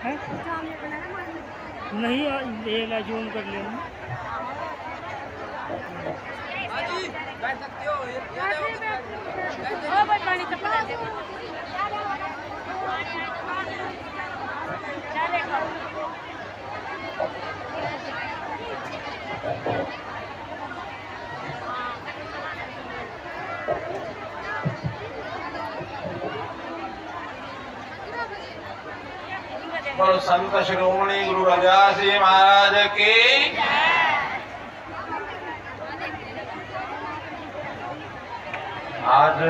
है? नहीं ले ला जूम कर लेना। बैठ सकते हो बोलो संत शिरोमणि गुरु रविदास जी महाराज की। आज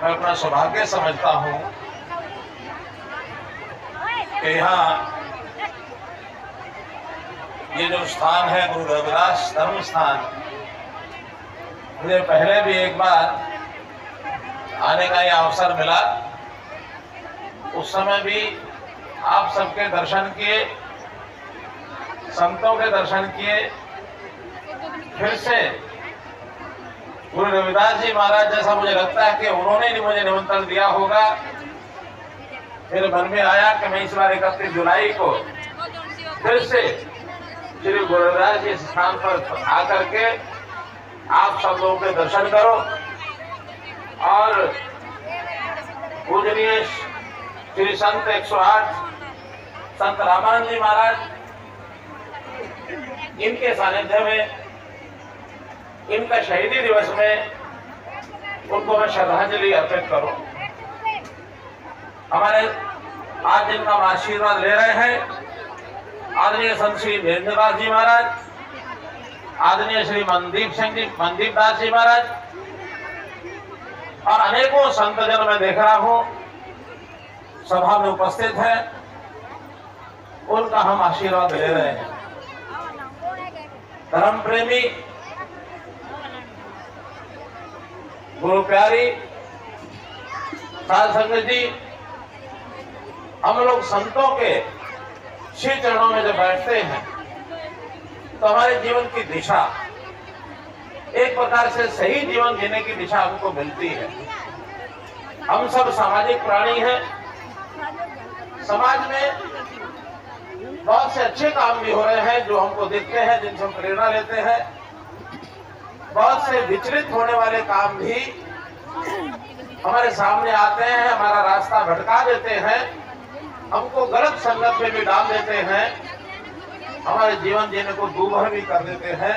मैं अपना सौभाग्य समझता हूं कि यहाँ ये जो स्थान है गुरु रविदास धर्म स्थान, मुझे पहले भी एक बार आने का यह अवसर मिला। उस समय भी आप सबके दर्शन किए, संतों के दर्शन किए। फिर से गुरु रविदास जी महाराज जैसा मुझे लगता है कि उन्होंने ही मुझे निमंत्रण दिया होगा। मेरे मन में आया कि मैं इस बार 31 जुलाई को फिर से श्री गुरु रविदास जी स्थान पर आकर के आप सब लोगों के दर्शन करो और पूजनीय श्री संत 108 संत रामानंद जी महाराज, इनके सानिध्य में, इनका शहीदी दिवस में उनको मैं श्रद्धांजलि अर्पित करूं। हमारे आज जिनका हम आशीर्वाद ले रहे हैं, आदरणीय संत श्री वीरेंद्र दास जी महाराज, आदरणीय श्री मनदीप दास जी महाराज और अनेकों संतजन मैं देख रहा हूं सभा में उपस्थित है, उनका हम आशीर्वाद ले रहे हैं। धर्म प्रेमी, गुरु प्यारी साध संगत जी, हम लोग संतों के श्री चरणों में जब बैठते हैं तो हमारे जीवन की दिशा, एक प्रकार से सही जीवन जीने की दिशा हमको मिलती है। हम सब सामाजिक प्राणी हैं। समाज में बहुत से अच्छे काम भी हो रहे हैं जो हमको दिखते हैं, जिनसे हम प्रेरणा लेते हैं। बहुत से विचलित होने वाले काम भी हमारे सामने आते हैं, हमारा रास्ता भटका देते हैं, हमको गलत संगत में भी डाल देते हैं, हमारे जीवन जीने को दूभर भी कर देते हैं।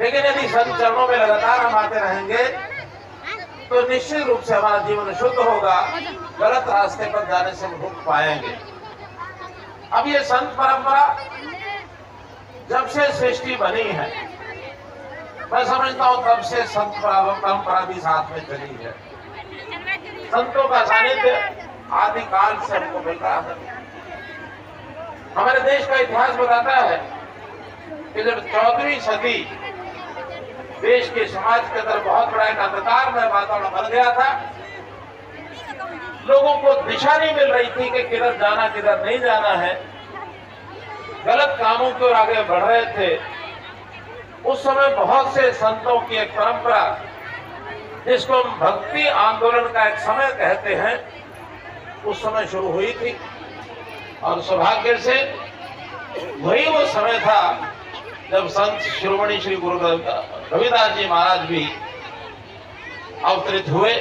लेकिन यदि संत चरणों में लगातार हम आते रहेंगे तो निश्चित रूप से हमारा जीवन शुद्ध होगा, गलत रास्ते पर जाने से हम रुक पाएंगे। अब ये संत परंपरा जब से सृष्टि बनी है, मैं समझता हूं तब से संत परंपरा भी साथ में चली है। संतों का सानिध्य आदि काल से हमको मिल रहा है। हमारे देश का इतिहास बताता है कि जब 14वीं सदी देश के समाज के अंदर बहुत बड़ा एक अंधकारमय वातावरण बन गया था, लोगों को दिशा नहीं मिल रही थी कि किधर जाना किधर नहीं जाना है, गलत कामों की ओर आगे बढ़ रहे थे। उस समय बहुत से संतों की एक परंपरा, जिसको हम भक्ति आंदोलन का एक समय कहते हैं, उस समय शुरू हुई थी। और सौभाग्य से वही वो समय था जब संत शिरोमणि श्री गुरु रविदास जी महाराज भी अवतरित हुए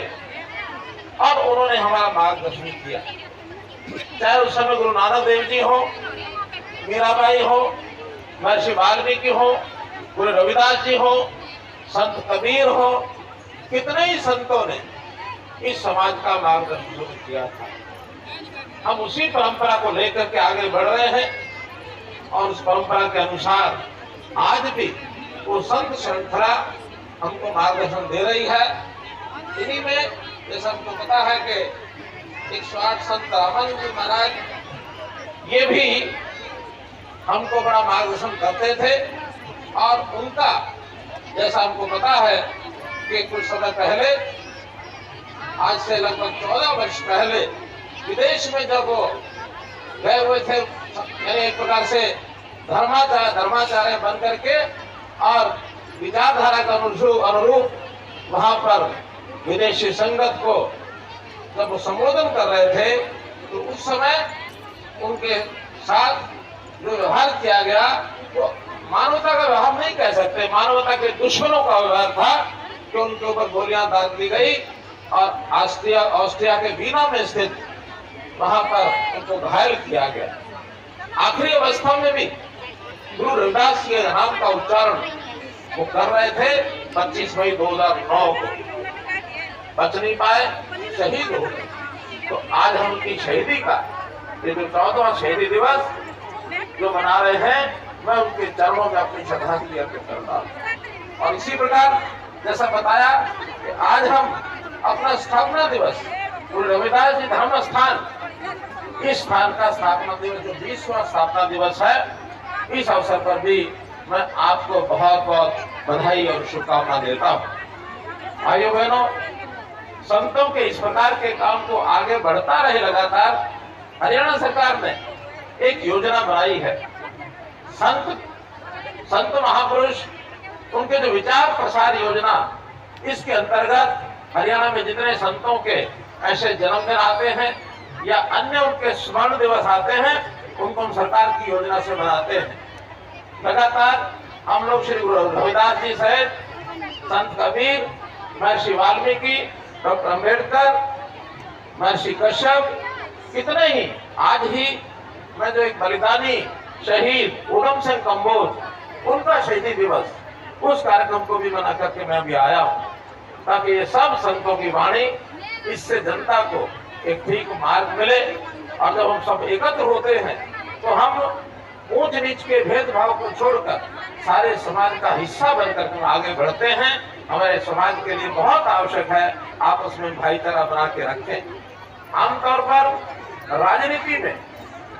और उन्होंने हमारा मार्गदर्शन किया। चाहे उस समय गुरु नानक देव जी हो, मीराबाई हो, महर्षि वाल्मीकि हो, गुरु रविदास जी हो, संत कबीर हो, कितने ही संतों ने इस समाज का मार्गदर्शन किया था। हम उसी परंपरा को लेकर के आगे बढ़ रहे हैं और उस परंपरा के अनुसार आज भी वो संत श्रृंखला हमको मार्गदर्शन दे रही है। इन्हीं में जैसा हमको पता है कि 108 संत रामानंद जी महाराज ये भी हमको बड़ा मार्गदर्शन करते थे और उनका जैसा हमको पता है कि कुछ समय पहले, आज से लगभग 14 वर्ष पहले विदेश में जब वो गए हुए थे, यानी एक प्रकार से धर्माचार्य बन करके और विचारधारा के अनुरूप वहां पर विदेशी संगत को जब वो संबोधन कर रहे थे तो उस समय उनके साथ जो व्यवहार किया गया वो मानवता का व्यवहार नहीं कह सकते, मानवता के दुश्मनों का व्यवहार था कि उनके ऊपर गोलियां दाग दी गई और ऑस्ट्रिया के वीना में स्थित वहां पर उनको घायल किया गया। आखिरी अवस्था में भी गुरु रविदास के नाम का उच्चारण वो कर रहे थे। 25 मई 2009 को बच नहीं पाए, शहीद हो गए। तो आज हम उनकी शहीदी का ये जो 14वां शहीदी दिवस जो मना रहे हैं, मैं उनके चरणों में अपनी श्रद्धांजलि अर्पित करता हूँ। और इसी प्रकार जैसा बताया कि आज हम अपना स्थापना दिवस गुरु रविदास जी धर्म स्थान, इस स्थान का स्थापना दिवस जो 20वां स्थापना दिवस है, इस अवसर पर भी मैं आपको बहुत बहुत बधाई और शुभकामना देता हूँ। भाइयों बहनों, संतों के इस प्रकार के काम को आगे बढ़ता रहे लगातार, हरियाणा सरकार ने एक योजना बनाई है। संत महापुरुष उनके जो विचार प्रसार योजना, इसके अंतर्गत हरियाणा में जितने संतों के ऐसे जन्मदिन आते हैं या अन्य उनके स्वर्ण दिवस आते हैं, उनको हम सरकार की योजना से मनाते हैं। लगातार हम लोग श्री गुरु रविदास जी सहित संत कबीर, महर्षि वाल्मीकि, डॉक्टर अम्बेडकर, महर्षि कश्यप, कितने ही, आज ही मैं जो एक बलिदानी शहीद उधम सिंह कंबोज, उनका शहीदी दिवस, उस कार्यक्रम को भी मना करके मैं अभी आया हूँ, ताकि ये सब संतों की वाणी, इससे जनता को एक ठीक मार्ग मिले। और जब हम सब एकत्र होते हैं तो हम ऊंच नीच के भेदभाव को छोड़कर सारे समाज का हिस्सा बनकर हम आगे बढ़ते हैं। हमारे समाज के लिए बहुत आवश्यक है आपस में भाईचारा बना के रखें। आमतौर पर राजनीति में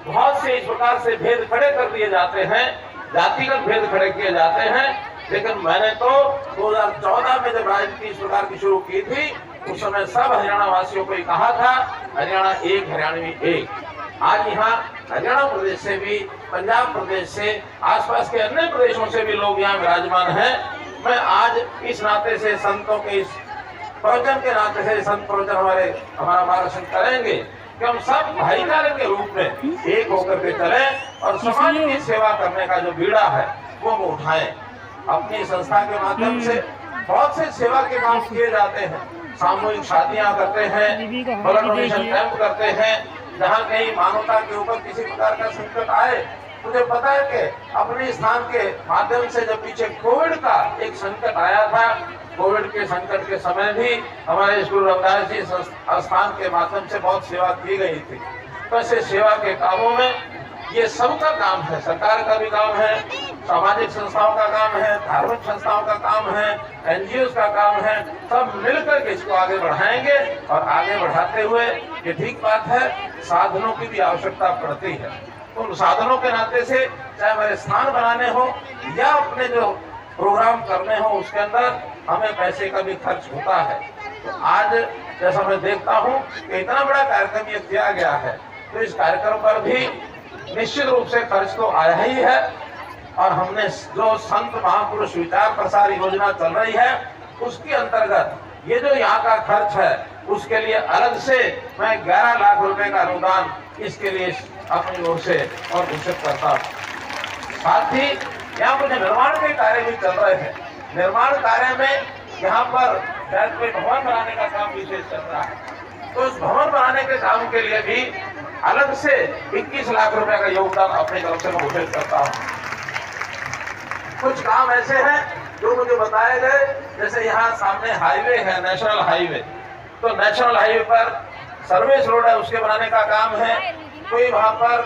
बहुत से इस प्रकार से भेद खड़े कर दिए जाते हैं, जातिगत भेद खड़े किए जाते हैं, लेकिन मैंने तो 2014 में जब राजनीति इस प्रकार की शुरू की थी, उस समय सब हरियाणा वासियों को कहा था, हरियाणा एक, हरियाणवी एक। आज यहाँ हरियाणा प्रदेश से भी, पंजाब प्रदेश से, आसपास के अन्य प्रदेशों से भी लोग यहाँ विराजमान हैं। मैं आज इस नाते से, संतों के इस प्रवचन के नाते से, संत प्रवचन हमारा मार्गदर्शन करेंगे कि हम सब भाईचारे के रूप में एक होकर के चलें और समाज की सेवा करने का जो बीड़ा है वो उठाएं। अपनी संस्था के माध्यम से बहुत से सेवा के काम किए जाते हैं। सामूहिक शादियां करते हैं, ब्लड डोनेशन कैंप करते हैं। जहाँ कहीं मानवता के ऊपर किसी प्रकार का संकट आए, मुझे पता है कि अपने स्थान के माध्यम से जब पीछे कोविड का एक संकट आया था, कोविड के संकट के समय भी हमारे गुरु रविदास जी स्थान के माध्यम से बहुत सेवा की गई थी। तो ऐसे सेवा के कामों में ये सबका काम है, सरकार का भी काम है, सामाजिक संस्थाओं का काम है, धार्मिक संस्थाओं का काम है, एनजीओ का काम है। सब मिलकर के इसको आगे बढ़ाएंगे और आगे बढ़ाते हुए, ये ठीक बात है, साधनों की भी आवश्यकता पड़ती है। उन साधनों के नाते से चाहे हमारे स्थान बनाने हो या अपने जो प्रोग्राम करने हो, उसके अंदर हमें पैसे का भी खर्च होता है। तो आज जैसा मैं देखता हूँ कि इतना बड़ा कार्यक्रम ये किया गया है, तो इस कार्यक्रम पर भी निश्चित रूप से खर्च तो आया ही है। और हमने जो संत महापुरुष विचार प्रसार योजना चल रही है, उसके अंतर्गत ये जो यहाँ का खर्च है, उसके लिए अलग से मैं 11 लाख रुपए का अनुदान इसके लिए अपनी ओर से और घोषित करता हूँ। साथ ही यहाँ कुछ निर्माण के कार्य भी चल रहे हैं। निर्माण कार्य में यहाँ पर शायद कोई भवन बनाने का काम विशेष चल रहा है, तो उस भवन बनाने के काम के लिए भी अलग से 21 लाख रुपए का योगदान अपनी तरफ से घोषित करता हूँ। कुछ काम ऐसे हैं जो मुझे बताए गए, जैसे यहाँ सामने हाईवे है, नेशनल हाईवे, तो नेशनल हाईवे पर सर्विस रोड है, उसके बनाने का काम है। कोई वहाँ पर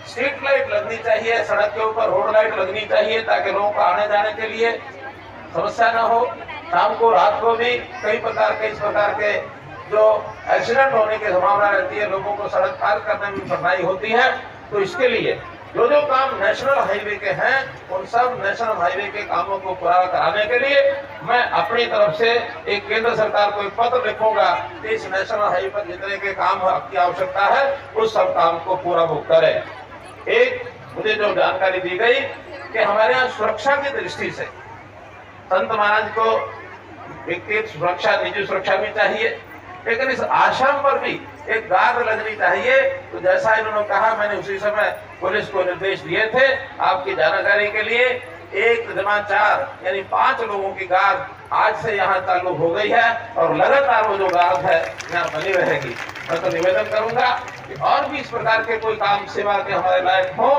स्ट्रीट लाइट लगनी चाहिए, सड़क के ऊपर रोड लाइट लगनी चाहिए, ताकि लोगों को आने जाने के लिए समस्या न हो। शाम को, रात को भी कई प्रकार के इस प्रकार के जो एक्सीडेंट होने की संभावना रहती है, लोगों को सड़क पार करने में कठिनाई होती है। तो इसके लिए जो जो काम नेशनल हाईवे के हैं, उन सब नेशनल हाईवे के कामों को पूरा कराने के लिए मैं अपनी तरफ से एक केंद्र सरकार को एक पत्र लिखूंगा कि इस नेशनल हाईवे पर जितने के काम की आवश्यकता है, उस सब काम को पूरा वो करें। एक मुझे जो जानकारी दी गई कि हमारे यहाँ सुरक्षा की दृष्टि से संत महाराज को व्यक्तिगत सुरक्षा, निजी सुरक्षा भी चाहिए, लेकिन इस आश्रम पर भी एक गार्ड लगनी चाहिए। तो जैसा इन्होंने कहा, मैंने उसी समय पुलिस को निर्देश दिए थे। आपकी जानकारी के लिए 1-4 यानी 5 लोगों की गार्ड आज से यहाँ चालू हो गई है और लगातार वो जो गार्ड है यहाँ बनी रहेगी। मैं तो निवेदन करूंगा कि और भी इस प्रकार के कोई काम सेवा के हमारे लायक हो,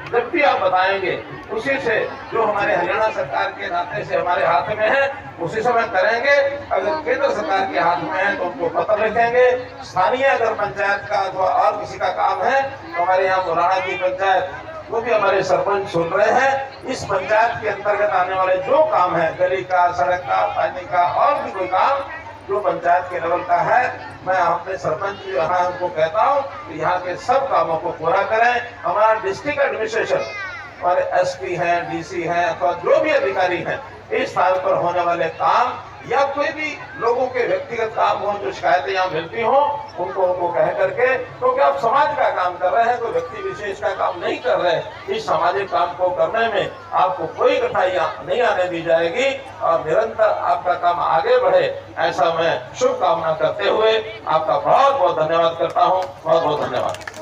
जब भी आप बताएंगे उसी से जो हमारे हरियाणा सरकार के नाते से हमारे हाथ में है उसी समय करेंगे। अगर केंद्र सरकार के हाथ में है तो उनको पत्र लिखेंगे। स्थानीय अगर पंचायत का अथवा और किसी का काम है तो हमारे यहाँ मुराना की पंचायत, वो भी हमारे सरपंच सुन रहे हैं। इस पंचायत के अंतर्गत आने वाले जो काम है, गली का, सड़क का, पानी का और भी कोई काम जो पंचायत के लेवल का है, मैं अपने सरपंच यहाँ उनको कहता हूँ कि यहाँ के सब कामों को पूरा करें। हमारा डिस्ट्रिक्ट एडमिनिस्ट्रेशन, हमारे एसपी हैं, डीसी हैं अथवा जो भी अधिकारी हैं, इस स्थान पर होने वाले काम या कोई भी लोगों के व्यक्तिगत काम हो, जो शिकायतें यहाँ मिलती हो, उनको कह करके, क्योंकि आप समाज का काम कर रहे हैं, कोई व्यक्ति विशेष का काम नहीं कर रहे। इस सामाजिक काम को करने में आपको कोई कठिनाइयां नहीं आने दी जाएगी और निरंतर आपका काम आगे बढ़े, ऐसा मैं शुभकामना करते हुए आपका बहुत बहुत धन्यवाद करता हूँ। बहुत बहुत धन्यवाद।